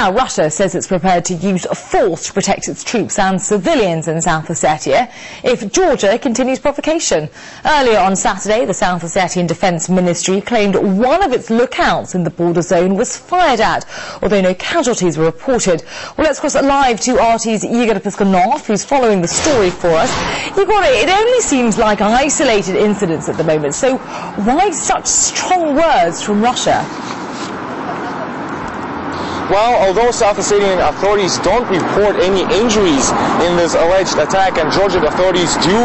Now, Russia says it's prepared to use force to protect its troops and civilians in South Ossetia if Georgia continues provocation. Earlier on Saturday, the South Ossetian Defense Ministry claimed one of its lookouts in the border zone was fired at, although no casualties were reported. Well, let's cross live to RT's Igor Piskunov, who's following the story for us. Igor, it only seems like isolated incidents at the moment, so why such strong words from Russia? Well, although South Ossetian authorities don't report any injuries in this alleged attack, and Georgian authorities do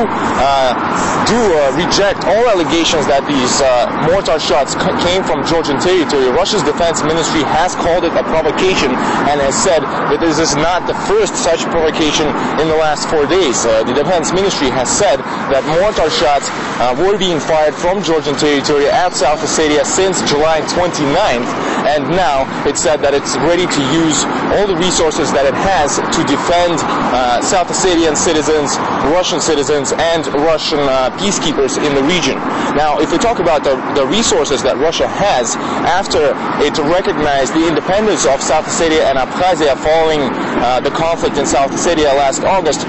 reject all allegations that these mortar shots came from Georgian territory, Russia's defense ministry has called it a provocation and has said that this is not the first such provocation in the last 4 days. The defense ministry has said that mortar shots were being fired from Georgian territory at South Ossetia since July 29th, and now it said that it's ready to use all the resources that it has to defend South Ossetian citizens, Russian citizens, and Russian peacekeepers in the region. Now, if we talk about the resources that Russia has after it recognized the independence of South Ossetia and Abkhazia following the conflict in South Ossetia last August,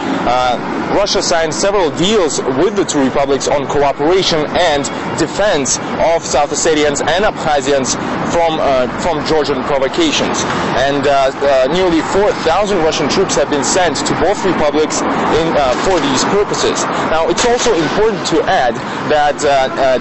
Russia signed several deals with the two republics on cooperation and defense of South Ossetians and Abkhazians from Georgian provocations. And nearly 4,000 Russian troops have been sent to both republics for these purposes. Now, it's also important to add that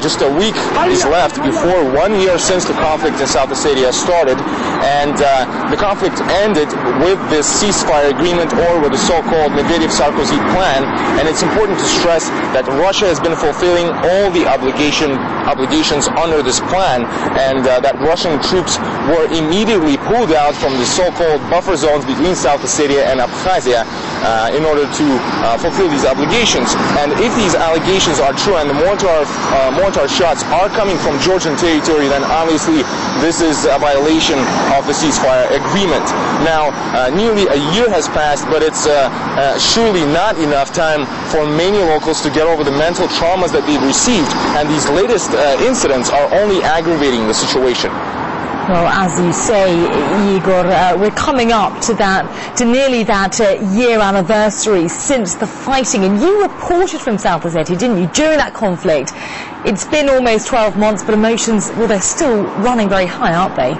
just a week is left before 1 year since the conflict in South Ossetia started, and the conflict ended with this ceasefire agreement, or with the so-called Medvedev-Sarkozy plan. And it's important to stress that Russia has been fulfilling all the obligations under this plan, and that Russian troops were immediately pulled out from the so-called buffer zones between South Ossetia and Abkhazia in order to fulfill these obligations. And if these allegations are true and the mortar shots are coming from Georgian territory, then obviously this is a violation of the ceasefire agreement. Now, nearly a year has passed, but it's surely not enough time for many locals to get over the mental traumas that they've received, and these latest incidents are only aggravating the situation. Well, as you say, Igor, we're coming up to nearly that year anniversary since the fighting, and you reported from South Ossetia, didn't you, during that conflict? It's been almost 12 months, but emotions, well, they're still running very high, aren't they?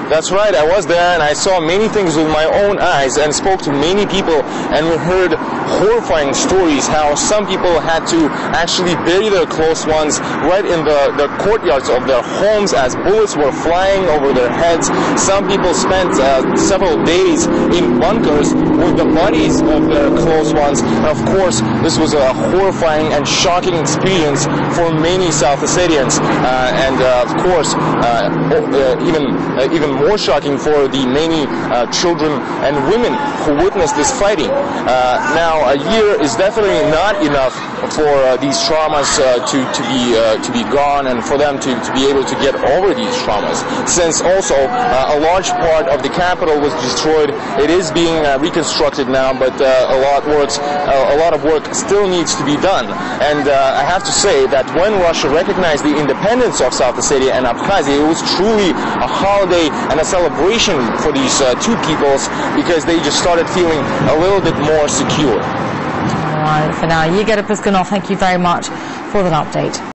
That's right, I was there and I saw many things with my own eyes and spoke to many people, and we heard horrifying stories how some people had to actually bury their close ones right in the courtyards of their homes as bullets were flying over their heads. Some people spent several days in bunkers with the bodies of their close ones. And of course, this was a horrifying and shocking experience for many South Ossetians, and of course, even more shocking for the many children and women who witnessed this fighting. Now, a year is definitely not enough for these traumas to be gone, and for them to be able to get over these traumas. Since also a large part of the capital was destroyed, it is being reconstructed now, but a lot of work still needs to be done. And I have to say that when Russia recognized the independence of South Ossetia and Abkhazia, it was truly a holiday and a celebration for these two peoples, because they just started feeling a little bit more secure. All right, for now, Igor Piskunov, thank you very much for that update.